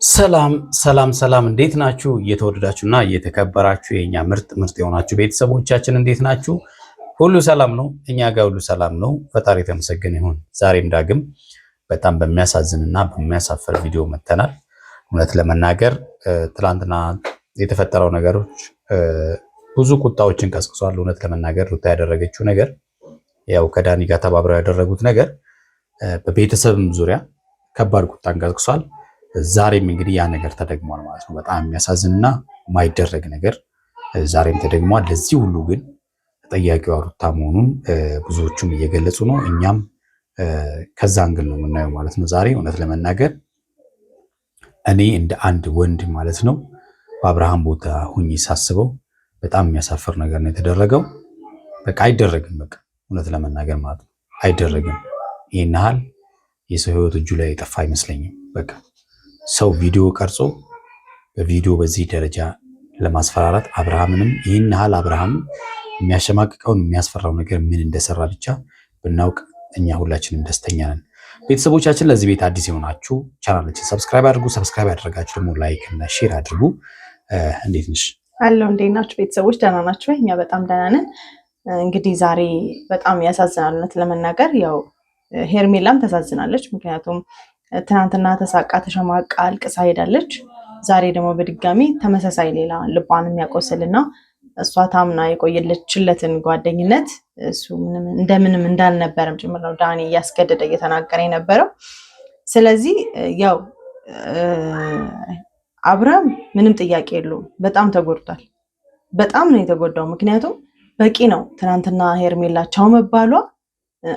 ሰላም እንዴት ናችሁ? እየተወደዳችሁና እየተከበራችሁ የኛ ምርጥ የሆናችሁ ቤተሰቦቻችን እንዴት ናችሁ? ሁሉ ሰላም ነው? እኛ ጋር ሁሉ ሰላም ነው። ፈጣሪ የተመሰገነ ይሁን። ዛሬም ዳግም በጣም በሚያሳዝንና በሚያሳፍር ቪዲዮ መተናል። እውነት ለመናገር ትላንትና የተፈጠረው ነገሮች ብዙ ቁጣዎችን ቀስቅሷል። እውነት ለመናገር ሩታ ያደረገችው ነገር ያው ከዳኒ ጋር ተባብረው ያደረጉት ነገር በቤተሰብም ዙሪያ ከባድ ቁጣን ቀስቅሷል። ዛሬም እንግዲህ ያ ነገር ተደግሟል ማለት ነው። በጣም የሚያሳዝንና የማይደረግ ነገር ዛሬም ተደግሟል። ለዚህ ሁሉ ግን ተጠያቂዋ ሩታ መሆኑን ብዙዎቹም እየገለጹ ነው። እኛም ከዛ አንግል ነው የምናየው ማለት ነው። ዛሬ እውነት ለመናገር እኔ እንደ አንድ ወንድ ማለት ነው በአብርሃም ቦታ ሁኜ ሳስበው በጣም የሚያሳፍር ነገር ነው የተደረገው። በቃ አይደረግም። በቃ እውነት ለመናገር ማለት ነው አይደረግም። ይህን ያህል የሰው ህይወት እጁ ላይ የጠፋ አይመስለኝም። በቃ ሰው ቪዲዮ ቀርጾ በቪዲዮ በዚህ ደረጃ ለማስፈራራት አብርሃምንም ይህን ያህል አብርሃም የሚያሸማቅቀውን የሚያስፈራው ነገር ምን እንደሰራ ብቻ ብናውቅ እኛ ሁላችንም ደስተኛ ነን። ቤተሰቦቻችን ለዚህ ቤት አዲስ የሆናችሁ ቻናላችን ሰብስክራይብ አድርጉ። ሰብስክራይብ ያደረጋችሁ ደግሞ ላይክ እና ሼር አድርጉ። እንዴት ነሽ? አለው እንዴት ናችሁ ቤተሰቦች? ደህና ናችሁ? እኛ በጣም ደህና ነን። እንግዲህ ዛሬ በጣም ያሳዝናል እውነት ለመናገር ያው ሄርሜላም ተሳዝናለች። ምክንያቱም ትናንትና ተሳቃ ተሸማቃ አልቅሳ ሄዳለች። ዛሬ ደግሞ በድጋሚ ተመሳሳይ ሌላ ልቧን የሚያቆስልና እሷ ታምና የቆየለችለትን ጓደኝነት እሱ እንደምንም እንዳልነበረም ጭምር ነው ዳኒ እያስገደደ እየተናገረ የነበረው። ስለዚህ ያው አብርሃም ምንም ጥያቄ የለውም፣ በጣም ተጎድቷል። በጣም ነው የተጎዳው። ምክንያቱም በቂ ነው ትናንትና ሄርሜላ ቻው መባሏ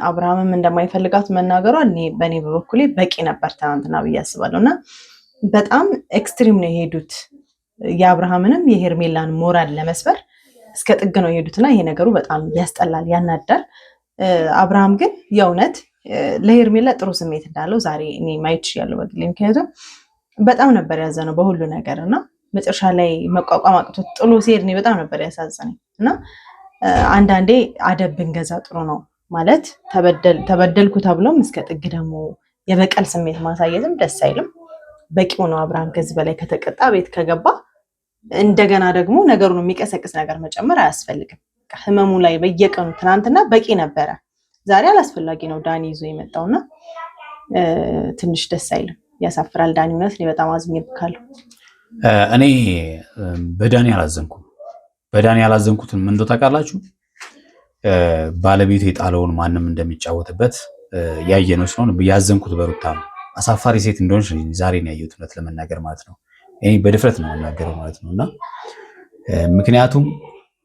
አብርሃምም እንደማይፈልጋት መናገሯ በእኔ በበኩሌ በቂ ነበር ትናንትና ብዬ አስባለሁ። እና በጣም ኤክስትሪም ነው የሄዱት። የአብርሃምንም የሄርሜላን ሞራል ለመስበር እስከ ጥግ ነው የሄዱትና ይሄ ነገሩ በጣም ያስጠላል፣ ያናዳል። አብርሃም ግን የእውነት ለሄርሜላ ጥሩ ስሜት እንዳለው ዛሬ እኔ ማየት ችያለሁ በግሌ። ምክንያቱም በጣም ነበር ያዘነው በሁሉ ነገር እና መጨረሻ ላይ መቋቋም አቅቶት ጥሎ ሲሄድ እኔ በጣም ነበር ያሳዘነኝ። እና አንዳንዴ አደብ ብንገዛ ጥሩ ነው ማለት ተበደልኩ ተብሎም እስከ ጥግ ደግሞ የበቀል ስሜት ማሳየትም ደስ አይልም። በቂው ነው። አብርሃም ከዚህ በላይ ከተቀጣ ቤት ከገባ እንደገና ደግሞ ነገሩን የሚቀሰቅስ ነገር መጨመር አያስፈልግም። ህመሙ ላይ በየቀኑ ትናንትና በቂ ነበረ። ዛሬ አላስፈላጊ ነው ዳኒ ይዞ የመጣውና ትንሽ ደስ አይልም፣ ያሳፍራል። ዳኒ እውነት እኔ በጣም አዝኜብካለሁ። እኔ በዳኒ አላዘንኩም። በዳኒ ያላዘንኩትን ምን ታውቃላችሁ? ባለቤቱ የጣለውን ማንም እንደሚጫወትበት ያየነው ስለሆነ ያዘንኩት በሩታ ነው። አሳፋሪ ሴት እንደሆነች ዛሬ ነው ያየሁት እውነት ለመናገር ማለት ነው። እኔ በድፍረት ነው የምናገረው ማለት ነው። እና ምክንያቱም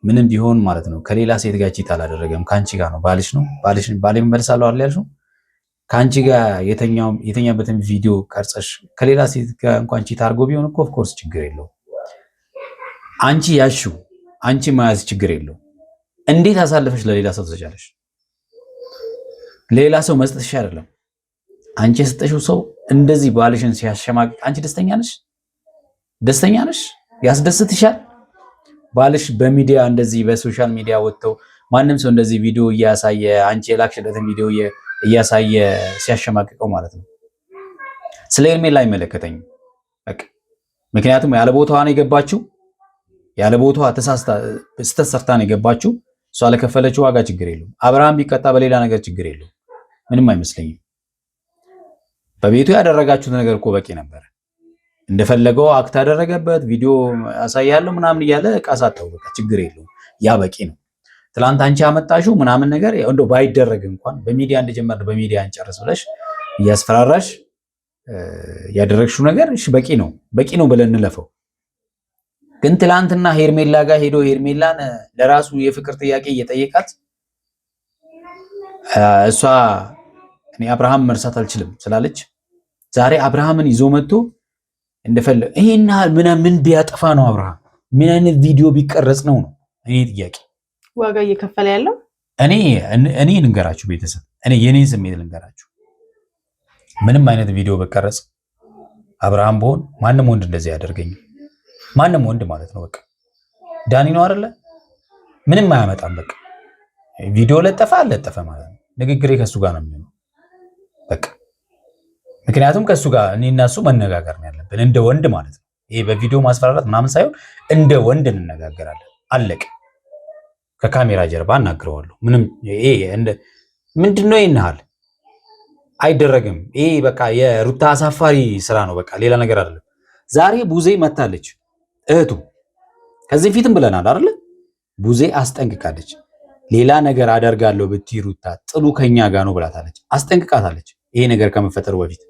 ምንም ቢሆን ማለት ነው ከሌላ ሴት ጋር ቺት አላደረገም፣ ከአንቺ ጋር ነው። ባልሽ ነው ባሌ መልሳለሁ አይደል ያልሽው? ከአንቺ ጋር የተኛበትን ቪዲዮ ቀርጸሽ ከሌላ ሴት ጋር እንኳን ቺት አድርጎ ቢሆን እኮ ኦፍኮርስ ችግር የለው። አንቺ ያሽው አንቺ መያዝ ችግር የለው። እንዴት አሳልፈሽ ለሌላ ሰው ትሰጫለሽ? ሌላ ሰው መስጠትሽ አይደለም አንቺ የሰጠሽው ሰው እንደዚህ ባልሽን ሲያሸማቅቅ አንቺ ደስተኛ ነሽ? ደስተኛ ነሽ? ያስደስትሻል? ባልሽ በሚዲያ እንደዚህ በሶሻል ሚዲያ ወጥተው ማንም ሰው እንደዚህ ቪዲዮ እያሳየ አንቺ የላክሽለትን ቪዲዮ እያሳየ ሲያሸማቅቀው ማለት ነው። ስለ ሄርሜላ አይመለከተኝም በቃ። ምክንያቱም ያለ ቦታዋ ነው የገባችው፣ ያለ ቦታዋ ስተሰርታ ነው የገባችው። እሷ ለከፈለችው ዋጋ ችግር የለውም። አብርሃም ቢቀጣ በሌላ ነገር ችግር የለውም፣ ምንም አይመስለኝም። በቤቱ ያደረጋችሁት ነገር እኮ በቂ ነበር። እንደፈለገው አክት ያደረገበት ቪዲዮ ያሳያለሁ ምናምን እያለ ቃሳታው በቃ ችግር የለውም፣ ያ በቂ ነው። ትላንት አንቺ ያመጣሽው ምናምን ነገር እንደው ባይደረግ እንኳን በሚዲያ እንደጀመረ በሚዲያ እንጨርስ ብለሽ እያስፈራራሽ ያደረግሽው ነገር እሺ በቂ ነው ብለን እንለፈው። ግን ትላንትና ሄርሜላ ጋር ሄዶ ሄርሜላን ለራሱ የፍቅር ጥያቄ እየጠየቃት እሷ እኔ አብርሃም መርሳት አልችልም ስላለች ዛሬ አብርሃምን ይዞ መጥቶ እንደፈለ ይሄና ምን ቢያጠፋ ነው አብርሃም ምን አይነት ቪዲዮ ቢቀረጽ ነው እኔ ጥያቄ ዋጋ እየከፈለ ያለው? እኔ ልንገራችሁ ቤተሰብ፣ እኔ የኔን ስሜት ልንገራችሁ። ምንም አይነት ቪዲዮ በቀረጽ አብርሃም በሆን ማንም ወንድ እንደዚህ ያደርገኝ፣ ማንም ወንድ ማለት ነው። በቃ ዳኒ ነው አይደለ? ምንም አያመጣም። በቃ ቪዲዮ ለጠፈ ማለት ነው። ንግግሬ ከሱ ጋር ነው የሚሆነው። በቃ ምክንያቱም ከሱ ጋር እኔና እሱ መነጋገር ነው ያለብን እንደ ወንድ ማለት ነው። ይሄ በቪዲዮ ማስፈራራት ምናምን ሳይሆን እንደ ወንድ እንነጋገራለን። አለቅ ከካሜራ ጀርባ እናግረዋለሁ። ምንም ይሄ ምንድነው ይናል አይደረግም። ይሄ በቃ የሩታ አሳፋሪ ስራ ነው። በቃ ሌላ ነገር አይደለም። ዛሬ ቡዜ መታለች እህቱ። ከዚህ ፊትም ብለናል አይደል? ቡዜ አስጠንቅቃለች። ሌላ ነገር አደርጋለሁ ብትይ ሩታ ጥሉ ከኛ ጋር ነው ብላታለች። አስጠንቅቃታለች ይሄ ነገር ከመፈጠሩ በፊት።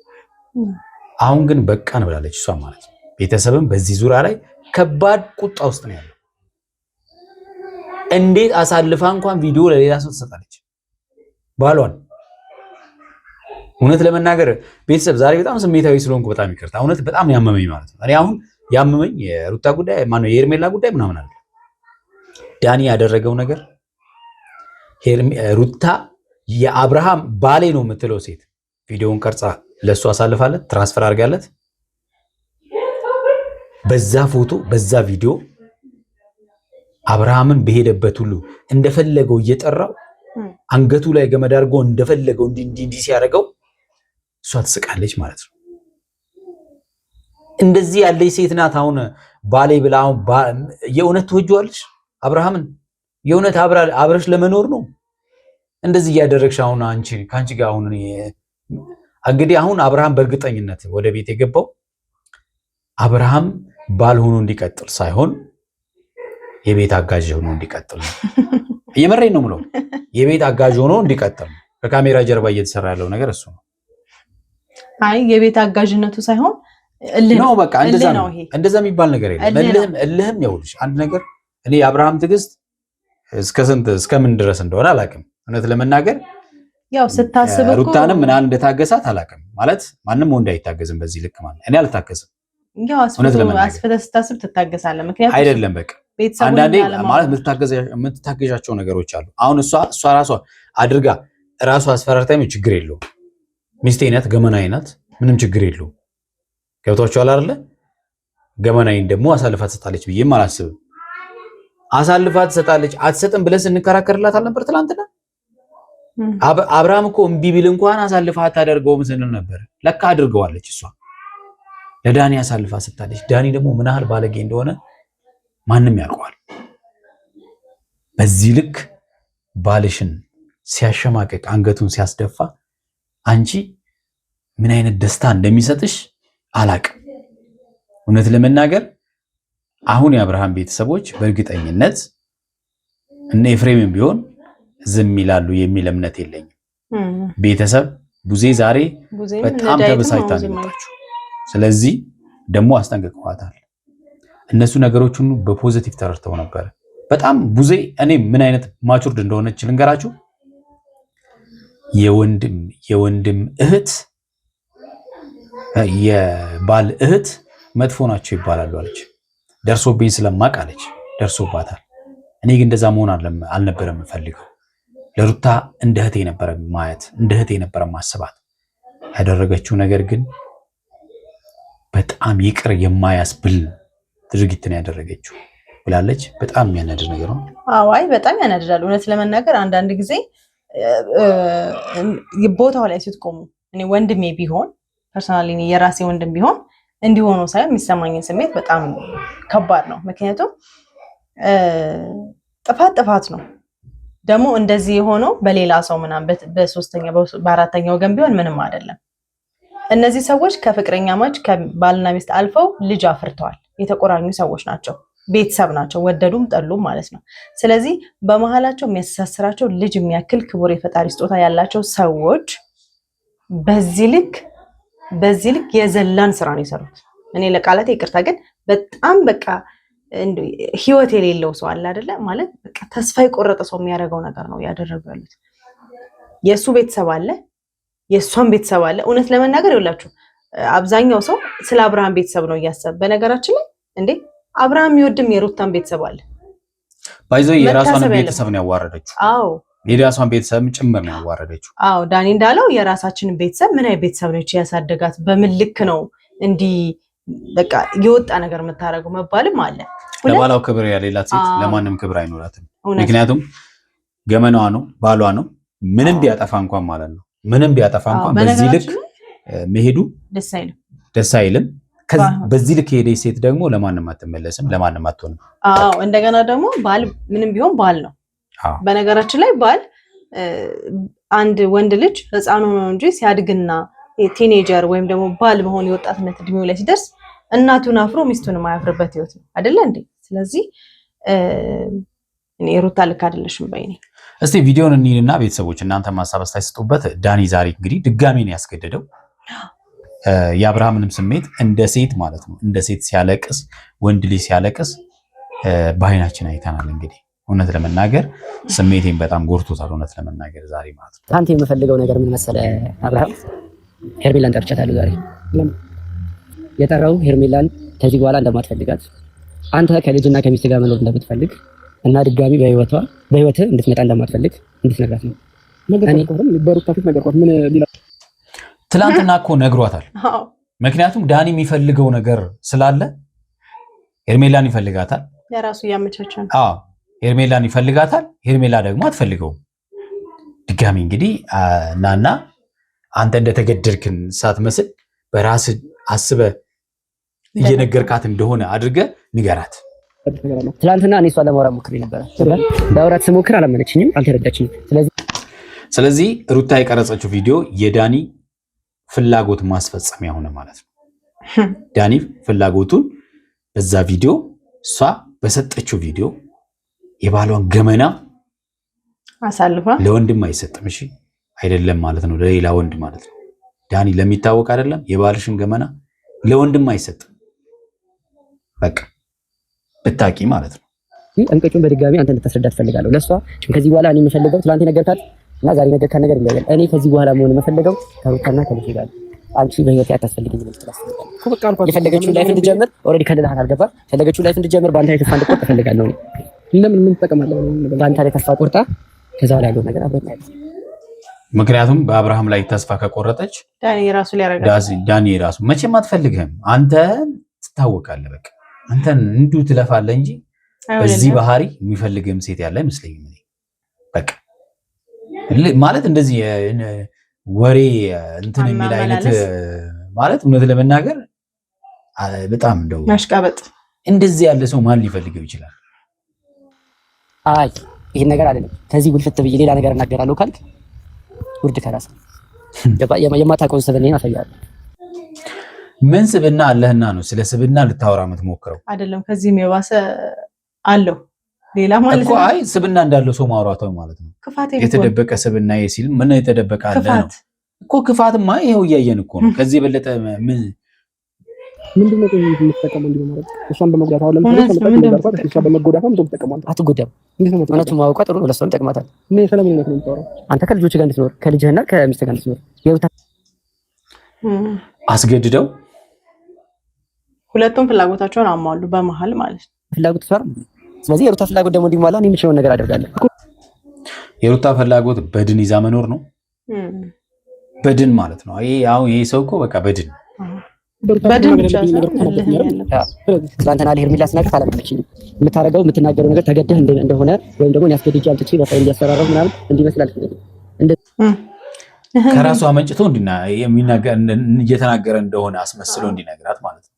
አሁን ግን በቃን ብላለች እሷ ማለት ነው። ቤተሰብም በዚህ ዙሪያ ላይ ከባድ ቁጣ ውስጥ ነው ያለው። እንዴት አሳልፋ እንኳን ቪዲዮ ለሌላ ሰው ትሰጣለች ባሏን? እውነት ለመናገር ቤተሰብ ዛሬ በጣም ስሜታዊ ስለሆንኩ በጣም ይቅርታ። እውነት በጣም ያመመኝ ማለት ነው። እኔ አሁን ያመመኝ የሩታ ጉዳይ ማነው የኤርሜላ ጉዳይ ምናምን አለ። ዳኒ ያደረገው ነገር ሩታ የአብርሃም ባሌ ነው የምትለው ሴት ቪዲዮውን ቀርጻ ለሱ አሳልፋለት ትራንስፈር አድርጋለት በዛ ፎቶ በዛ ቪዲዮ አብርሃምን በሄደበት ሁሉ እንደፈለገው እየጠራው አንገቱ ላይ ገመድ አድርጎ እንደፈለገው እንዲህ ሲያደርገው እሷ ትስቃለች ማለት ነው። እንደዚህ ያለች ሴት ናት አሁን ባሌ ብላ አሁን የእውነት ትወጂዋለሽ አብርሃምን? የእውነት አብረሽ ለመኖር ነው እንደዚህ እያደረግሽ? አሁን ከአንቺ ጋር አሁን እንግዲህ አሁን አብርሃም በእርግጠኝነት ወደ ቤት የገባው አብርሃም ባል ሆኖ እንዲቀጥል ሳይሆን የቤት አጋዥ ሆኖ እንዲቀጥል ነው። እየመረኝ ነው የምለው የቤት አጋዥ ሆኖ እንዲቀጥል ነው። ከካሜራ ጀርባ እየተሰራ ያለው ነገር እሱ ነው። አይ የቤት አጋዥነቱ ሳይሆን እልህ ነው። በቃ እንደዛ የሚባል ነገር የለም። እልህም ይኸውልሽ አንድ ነገር እኔ የአብርሃም ትዕግስት እስከምን ድረስ እንደሆነ አላውቅም። እውነት ለመናገር ያው ስታስብ እኮ ሩታንም ምናምን እንደታገሳት አላውቅም። ማለት ማንም ወንድ አይታገዝም በዚህ ልክ ማለት እኔ አልታገስም። ያው አስፈተ ስታስብ ትታገሳለህ። ምክንያቱም አይደለም በቃ አንዳንዴ ማለት የምትታገዣቸው ነገሮች አሉ። አሁን እሷ ራሷ አድርጋ ራሷ አስፈራርታኝ ችግር የለውም። ሚስቴ ናት፣ ገመናዬ ናት፣ ምንም ችግር የለውም። ገብቷችኋል አይደለ? ገመናዬን ደግሞ አሳልፋ ትሰጣለች ብዬም አላስብም። አሳልፋ ትሰጣለች አትሰጥም ብለን ስንከራከርላት አልነበር ትላንትና? አብርሃም እኮ እምቢ ቢል እንኳን አሳልፋ አታደርገውም ስንል ነበር። ለካ አድርገዋለች እሷ ለዳኒ አሳልፋ ሰጣለች። ዳኒ ደግሞ ምን ያህል ባለጌ እንደሆነ ማንም ያውቀዋል። በዚህ ልክ ባልሽን ሲያሸማቀቅ አንገቱን ሲያስደፋ አንቺ ምን አይነት ደስታ እንደሚሰጥሽ አላቅም። እውነት ለመናገር አሁን የአብርሃም ቤተሰቦች በእርግጠኝነት እነ ኤፍሬምም ቢሆን ዝም ይላሉ የሚል እምነት የለኝም። ቤተሰብ ቡዜ ዛሬ በጣም ተበሳጭታ ነው የመጣችው። ስለዚህ ደግሞ አስጠንቅቀዋታል። እነሱ ነገሮች ሁሉ በፖዚቲቭ ተረድተው ነበር። በጣም ቡዜ እኔ ምን አይነት ማቹርድ እንደሆነች ልንገራችሁ። የወንድም እህት የባል እህት መጥፎ ናቸው ይባላሉ አለች። ደርሶብኝ ስለማቅ አለች። ደርሶባታል። እኔ ግን እንደዛ መሆን አልነበረም የምፈልገው። ለሩታ እንደ እህቴ ነበረ ማየት፣ እንደ እህቴ ነበረ ማስባት። ያደረገችው ነገር ግን በጣም ይቅር የማያስብል ድርጊት ነው ያደረገችው ብላለች። በጣም የሚያናድድ ነገር ነው። አይ በጣም ያናድዳል። እውነት ለመናገር አንዳንድ ጊዜ ቦታው ላይ ስትቆሙ እኔ ወንድሜ ቢሆን ፐርሰናሊ የራሴ ወንድም ቢሆን እንዲሆኑ ሳይሆን የሚሰማኝን ስሜት በጣም ከባድ ነው። ምክንያቱም ጥፋት ነው። ደግሞ እንደዚህ የሆነው በሌላ ሰው ምናምን በሶስተኛ በአራተኛ ወገን ቢሆን ምንም አይደለም። እነዚህ ሰዎች ከፍቅረኛ ማች ከባልና ሚስት አልፈው ልጅ አፍርተዋል። የተቆራኙ ሰዎች ናቸው፣ ቤተሰብ ናቸው፣ ወደዱም ጠሉም ማለት ነው። ስለዚህ በመሃላቸው የሚያስተሳስራቸው ልጅ የሚያክል ክቡር የፈጣሪ ስጦታ ያላቸው ሰዎች በዚህ ልክ የዘላን ስራ ነው የሰሩት። እኔ ለቃላት ይቅርታ፣ ግን በጣም በቃ ህይወት የሌለው ሰው አለ አይደለ? ማለት በቃ ተስፋ የቆረጠ ሰው የሚያደርገው ነገር ነው ያደረጉ ያሉት። የእሱ ቤተሰብ አለ፣ የእሷን ቤተሰብ አለ። እውነት ለመናገር ይኸውላችሁ አብዛኛው ሰው ስለ አብርሃም ቤተሰብ ነው እያሰበ። በነገራችን ላይ እንዴ አብርሃም የሚወድም የሩታን ቤተሰብ አለ። ባይዘው የራሷን ቤተሰብ ነው ያዋረደችው። አዎ የራሷን ቤተሰብ ጭምር ነው ያዋረደችው። አዎ ዳኒ እንዳለው የራሳችንን ቤተሰብ ምን አይነት ቤተሰብ ነው ያሳደጋት? በምን ልክ ነው እንዲህ በቃ የወጣ ነገር የምታደርገው መባልም አለ። ለባሏ ክብር ያሌላት ሴት ለማንም ክብር አይኖራትም። ምክንያቱም ገመናዋ ነው፣ ባሏ ነው። ምንም ቢያጠፋ እንኳን ማለት ነው ምንም ቢያጠፋ እንኳን በዚህ ልክ መሄዱ ደስ አይልም። በዚህ ልክ የሄደች ሴት ደግሞ ለማንም አትመለስም፣ ለማንም አትሆንም። አዎ እንደገና ደግሞ ባል ምንም ቢሆን ባል ነው። በነገራችን ላይ ባል አንድ ወንድ ልጅ ህፃን ሆኖ እንጂ ሲያድግና ቲኔጀር ወይም ደግሞ ባል መሆን የወጣትነት እድሜው ላይ ሲደርስ እናቱን አፍሮ ሚስቱን የማያፍርበት ህይወት ነው አይደለ እንዴ? ስለዚህ እኔ ሩታ ልክ አይደለሽም በይኔ። እስቲ ቪዲዮን እንሂድና ቤተሰቦች እናንተ ማሳብ አስተያየት ዳኒ ዛሬ እንግዲህ ድጋሚ ነው ያስገደደው የአብርሃምንም ስሜት እንደ ሴት ማለት ነው እንደ ሴት ሲያለቅስ ወንድ ልጅ ሲያለቅስ በአይናችን አይተናል። እንግዲህ እውነት ለመናገር ስሜቴን በጣም ጎርቶታል። እውነት ለመናገር ዛሬ ማለት ነው አንተ የምፈልገው ነገር ምን መሰለህ አብርሃም፣ ሄርሜላን ጠርቻታለሁ ዛሬ። የጠራው ሄርሜላን ከዚህ በኋላ እንደማትፈልጋት አንተ ከልጅና ከሚስት ጋር መኖር እንደምትፈልግ እና ድጋሚ በህይወትህ እንድትመጣ እንደማትፈልግ እንድትነግራት ነው። ትላንትና እኮ ነግሯታል። ምክንያቱም ዳኒ የሚፈልገው ነገር ስላለ ሄርሜላን ይፈልጋታል። የራሱ ያመቻቸ ነው። ሄርሜላን ይፈልጋታል። ሄርሜላ ደግሞ አትፈልገውም። ድጋሚ እንግዲህ እናና አንተ እንደተገደድክን ሳትመስል በራስህ አስበህ እየነገርካት እንደሆነ አድርገህ ንገራት። ትላንትና እኔ እሷን ለማውራት ሞክሬ ነበረ። ለማውራት ስሞክር አላመነችኝም፣ አልተረዳችኝም። ስለዚህ ሩታ የቀረጸችው ቪዲዮ የዳኒ ፍላጎት ማስፈጸሚያ ሆነ ማለት ነው። ዳኒ ፍላጎቱን በዛ ቪዲዮ እሷ በሰጠችው ቪዲዮ የባሏን ገመና አሳልፋ ለወንድም አይሰጥም። እሺ አይደለም ማለት ነው፣ ለሌላ ወንድ ማለት ነው። ዳኒ ለሚታወቅ አይደለም የባልሽን ገመና ለወንድም አይሰጥም። በቃ ብታቂ ማለት ነው። እንቅጩን በድጋሚ አንተ እንድታስረዳት ፈልጋለሁ። ለሷ ከዚህ በኋላ እኔ የምፈልገው ትላንት ነገርካት እና ዛሬ ነገርካት ነገር ይለያል። እኔ ከዚህ በኋላ መሆን የምፈልገው ከሩታና ከልጅ ጋር አንቺ በህይወት ያታስፈልግኝ ነው ትላስፈልጋለሁ። የፈለገችው ላይፍ እንድጀምር ኦልሬዲ ከልልሃት አልገባ ፈለገችው ላይፍ እንድጀምር በአንተ ላይ ተስፋ እንድቆርጥ እፈልጋለሁ። ለምን ምን ተጠቀማለሁ? በአንተ ላይ ተስፋ ቆርጣ ከዛ ላይ ያለው ነገር አብረን ማለት ምክንያቱም በአብርሃም ላይ ተስፋ ከቆረጠች ዳኒ ራሱ መቼም አትፈልግህም። አንተ ትታወቃለህ። በቃ አንተን እንዱ ትለፋለህ እንጂ በዚህ ባህሪ የሚፈልግህም ሴት ያለ አይመስለኝም። በቃ ማለት እንደዚህ ወሬ እንትን የሚል አይነት ማለት እውነት ለመናገር በጣም እንደው ማሽቃበጥ እንደዚህ ያለ ሰው ማን ሊፈልገው ይችላል? አይ ይሄን ነገር አይደለም። ከዚህ ውልፈት ብዬ ሌላ ነገር እናገራለሁ ካልክ ውርድ ከራስ የማታውቀውን ስብዕና አሳያለሁ። ምን ስብዕና አለህና ነው ስለ ስብዕና ልታወራ የምትሞክረው? አይደለም ከዚህም የባሰ አለው ሌላ ማለት ነው። አይ ስብዕና እንዳለው ሰው ማውራቷ ማለት ነው። የተደበቀ ስብዕና ሲል ምን የተደበቀ አለ ነው እኮ። ክፋትማ ይሄው እያየን እኮ ነው። ከዚህ የበለጠ ምንድነው የምትጠቀመው? እንዲሁ ማለት እሷን በመጉዳት አሁን ለምሳሌ እሷን በመጎዳት ነው የምትጠቀመው። አትጎዳም። እውነቱን ማወቋ ጥሩ ነው፣ ለእሷም ይጠቅማታል። ምን ሰላም ነው የምትኖረው አንተ ከልጆች ጋር እንድትኖር ከልጅህና ከሚስት ጋር እንድትኖር አስገድደው ሁለቱም ፍላጎታቸውን አሟሉ በመሃል ማለት ነው። ፍላጎት ፈር ስለዚህ የሩታ ፍላጎት ደግሞ እንዲሟላ እኔ የምችለውን ነገር አደርጋለሁ። የሩታ ፍላጎት በድን ይዛ መኖር ነው። በድን ማለት ነው። ይሄ ሰው እኮ በቃ በድን ትናንትና ለሄርሜላ ስናገር አላመነችኝም። የምታደርገው የምትናገረው ነገር ተገደህ እንደሆነ ወይም ደግሞ ያስገድጅ አምጥቼ በቃ እንዲያስፈራራው ምናምን እንዲመስል አልፈልግም። ከራሱ አመንጭቶ እየተናገረ እንደሆነ አስመስሎ እንዲነግራት ማለት ነው።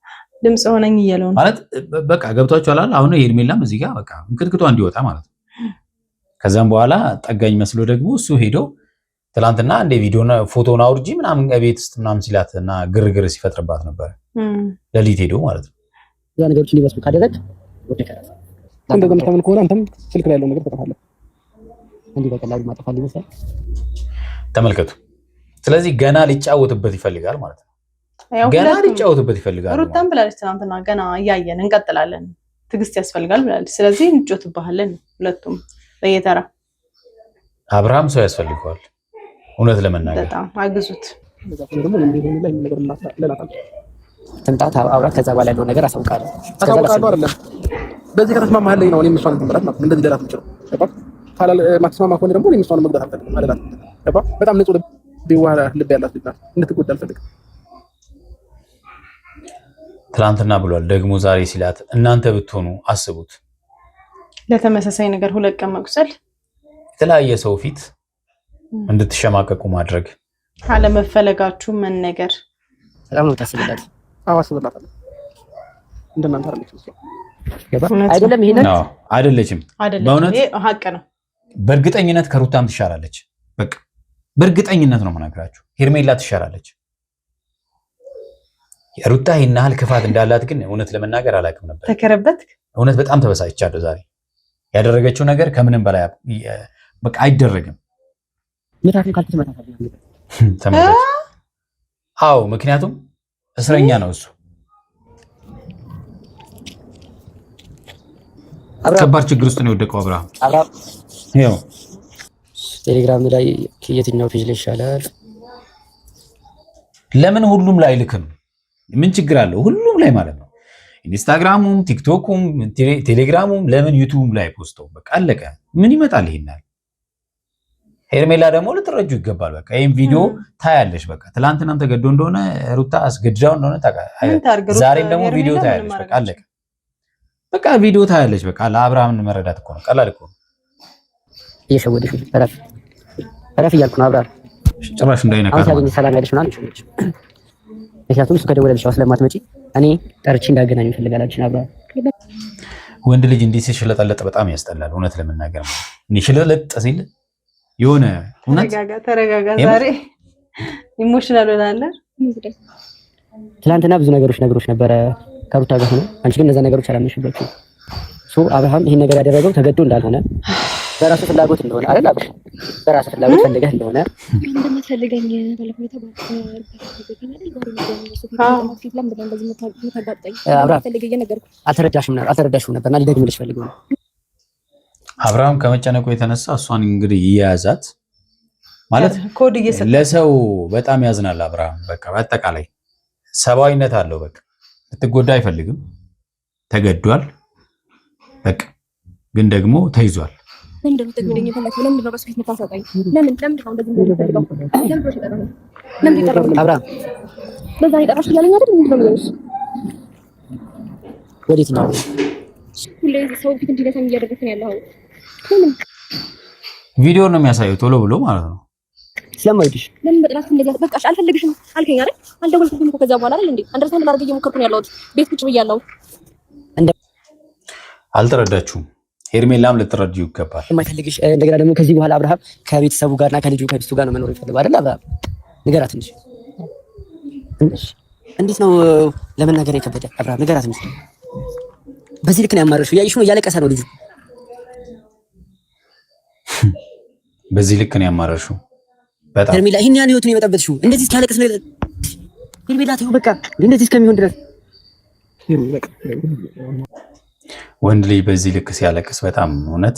ድምጽ ሆነኝ እያለው ማለት በቃ ገብቷችኋል። አሁን ሄርሜላም እዚህ ጋር በቃ እንክትክቷ እንዲወጣ ማለት ነው። ከዛም በኋላ ጠጋኝ መስሎ ደግሞ እሱ ሄዶ ትላንትና እንደ ቪዲዮና ፎቶና አውርጂ ምናምን ቤት ውስጥ ምናምን ሲላትና ግርግር ሲፈጥርባት ነበር። ለሊት ሄዶ ማለት ነው። ያ ነገሮች እንዲመስሉ ካደረግ ወደ ከራስ እንደዚህ የምታምን ከሆነ አንተም ስልክ ላይ ያለው ነገር ተጠፋለህ። እንዲህ በቀላሉ ማጠፋል ይመስላል። ተመልከቱ። ስለዚህ ገና ሊጫወትበት ይፈልጋል ማለት ነው። ገና ሊጫወትበት ይፈልጋል። ሩታም ብላለች ትናንትና ገና እያየን እንቀጥላለን፣ ትዕግስት ያስፈልጋል ብላለች። ስለዚህ እንጮትብሃለን ሁለቱም በየተራ። አብርሃም ሰው ያስፈልገዋል እውነት ለመናገር በጣም አግዙት። ትምጣት አውራት፣ ከዛ በኋላ ያለው ነገር አሳውቃለሁ አይደለም። በዚህ ከተስማማህ ላይ ነው እኔ እሷን ትምራት ማለት እንደዚህ ደራት ምጭው ገባ። ካላል ማክሲማም ከሆነ ደግሞ እኔ እሷን መግዛት አልፈልግም ማለት ነው ገባ። በጣም ንጹህ ልብ ያላት ልጅ ናት። እንድትጎዳ አልፈልግም። ትናንትና ብሏል ደግሞ ዛሬ ሲላት እናንተ ብትሆኑ አስቡት። ለተመሳሳይ ነገር ሁለት ቀን መቁሰል፣ የተለያየ ሰው ፊት እንድትሸማቀቁ ማድረግ አለመፈለጋችሁ መነገር በጣም ነው ታስብላት። አዎ አስብላታለሁ። እንደናንተ አይደለም ይሄ ነው አይደለችም። በእውነት ሀቅ ነው። በእርግጠኝነት ከሩታም ትሻላለች። በቃ በእርግጠኝነት ነው የምነግራችሁ፣ ሄርሜላ ትሻላለች። የሩታ ይሄን ያህል ክፋት እንዳላት ግን እውነት ለመናገር አላውቅም ነበር። ተከረበት። እውነት በጣም ተበሳጭቻለሁ ዛሬ። ያደረገችው ነገር ከምንም በላይ በቃ አይደረግም። ምታቱን ካልተመታታለ ተመለስ። አዎ ምክንያቱም እስረኛ ነው እሱ። ከባድ ችግር ውስጥ ነው የወደቀው አብርሃም። ይኸው ቴሌግራም ላይ የትኛው ፔጅ ላይ ይሻላል? ለምን ሁሉም ላይ ልክም? ምን ችግር አለው? ሁሉም ላይ ማለት ነው። ኢንስታግራሙም፣ ቲክቶኩም፣ ቴሌግራሙም ለምን ዩቲዩብም ላይ ፖስተው በቃ አለቀ። ምን ይመጣል ይሄናል? ሄርሜላ ደግሞ ልትረጁ ይገባል። በቃ ይሄን ቪዲዮ ታያለሽ። በቃ ትላንትናም ተገዶ እንደሆነ ሩታ አስገድዳው እንደሆነ ታውቃለሽ። ዛሬም ደግሞ ቪዲዮ ታያለሽ። በቃ አለቀ። በቃ ቪዲዮ ታያለሽ። በቃ ለአብርሃም መረዳት እኮ ነው። ቀላል እኮ ነው። እየሸወደሽ ረፍ እያልኩ ነው። አብርሃም ጭራሽ እንዳይነካ ነው ሰላም ያለሽ ምናምን። ምክንያቱም እሱ ከደወለልሽ ስለማትመጪ እኔ ጠርቼ እንዳገናኝ ይፈልጋላችሁ። አብርሃም ወንድ ልጅ እንዲህ ሲሽለጠለጥ በጣም ያስጠላል። እውነት ለመናገር ነው እንዴ ሽለለጥ ሲል የሆነ እውነት ተረጋጋ። ዛሬ ኢሞሽናል ሆናለ። ትናንትና ብዙ ነገሮች ነበረ ከሩታ ጋር ሆኖ፣ አንቺ ግን እነዛ ነገሮች አላመንሽባቸው። አብርሃም ይሄን ነገር ያደረገው ተገዶ እንዳልሆነ በራሱ ፍላጎት እንደሆነ አይደል? አብርሃም በራሱ ፍላጎት ፈልገህ እንደሆነ እንደምትፈልገኝ አልተረዳሽም ነበርና ሊደግምልሽ ፈልገው ነው። አብርሃም ከመጨነቁ የተነሳ እሷን እንግዲህ ይያዛት ማለት ለሰው በጣም ያዝናል አብርሃም። በቃ በአጠቃላይ ሰብአዊነት አለው። በቃ ልትጎዳ አይፈልግም። ተገዷል። በቃ ግን ደግሞ ተይዟል። ወዴት ነው? ቪዲዮ ነው የሚያሳየው ቶሎ ብሎ ማለት ነው። ስለማይድሽ ለምን በጥራት እንደዚህ በቃሽ፣ አልፈልግሽም አልከኝ አይደል? አልደወልኩልኝም እኮ ከዛ በኋላ አይደል እንዴ? አንደርስታንድ ላድርግ እየሞከርኩ ነው ያለሁት። ቤት ቁጭ ብያለሁ። አልተረዳችሁም። ሄርሜላም ልትረዱ ይገባል። የማይፈልግሽ እንደገና ደግሞ ከዚህ በኋላ አብርሃም ከቤተሰቡ ጋርና ከሚስቱ ጋር ነው መኖር ይፈልጋል አይደል? አብርሃም ንገራት እንጂ እንዴት ነው ለመናገር የከበደ? አብርሃም ንገራት እንጂ በዚህ ልክ ነው ያማረርሽው። ያይሽ ነው እያለቀሰ ነው ልጁ። በዚህ ልክ ነው ያማረርሽው። በጣም ሄርሜላ ይሄን ያን ህይወቱን የመጣበትሽው እንደዚህ እስኪያለቅስ ነው። ሄርሜላ ተይው በቃ እንደዚህ እስከሚሆን ድረስ ወንድ ልጅ በዚህ ልክ ሲያለቅስ በጣም እውነት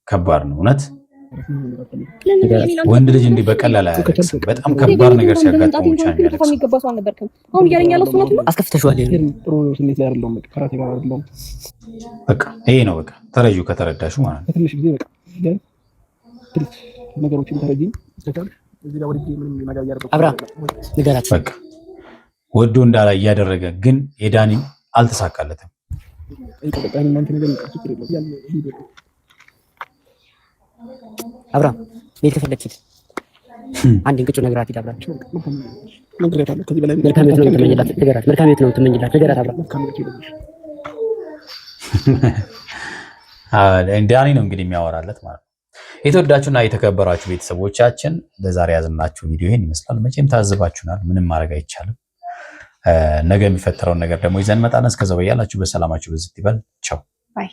ከባድ ነው። እውነት ወንድ ልጅ እንዲህ በቀላል አያለቅስም። በጣም ከባድ ነገር ሲያጋጥመው ብቻ ነው የሚያለቅሰው። አስከፍተሽዋል። በቃ ይሄ ነው በቃ ተረጁ። ከተረዳሹ ማለት ነው ትንሽ ጊዜ በቃ ነገሮችን ተረጂኝ ተካል እዚህ ጋር ወዲህ ምንም ነገር ያደርገው አብርሃም ንገራት በቃ ወዶ እንዳላ እያደረገ ግን የዳኒም አልተሳካለትም። አብርሃም ቤት ከፈለግሽ አንድ እንቅጩ ነግራት ሂድ። አብርሃም መልካም ህይወት ነው የምትመኝላት ንገራት። መልካም ህይወት ነው የምትመኝላት ንገራት። አብርሃም ዳኒ ነው እንግዲህ የሚያወራለት ማለት ነው። የተወዳችሁና የተከበራችሁ ቤተሰቦቻችን ለዛሬ ያዝናችሁ ቪዲዮ ይሄን ይመስላል። መቼም ታዝባችሁናል። ምንም ማድረግ አይቻልም። ነገ የሚፈጠረውን ነገር ደግሞ ይዘን መጣለን። እስከዛው ያላችሁ በሰላማችሁ ብዝት ይበል። ቻው ባይ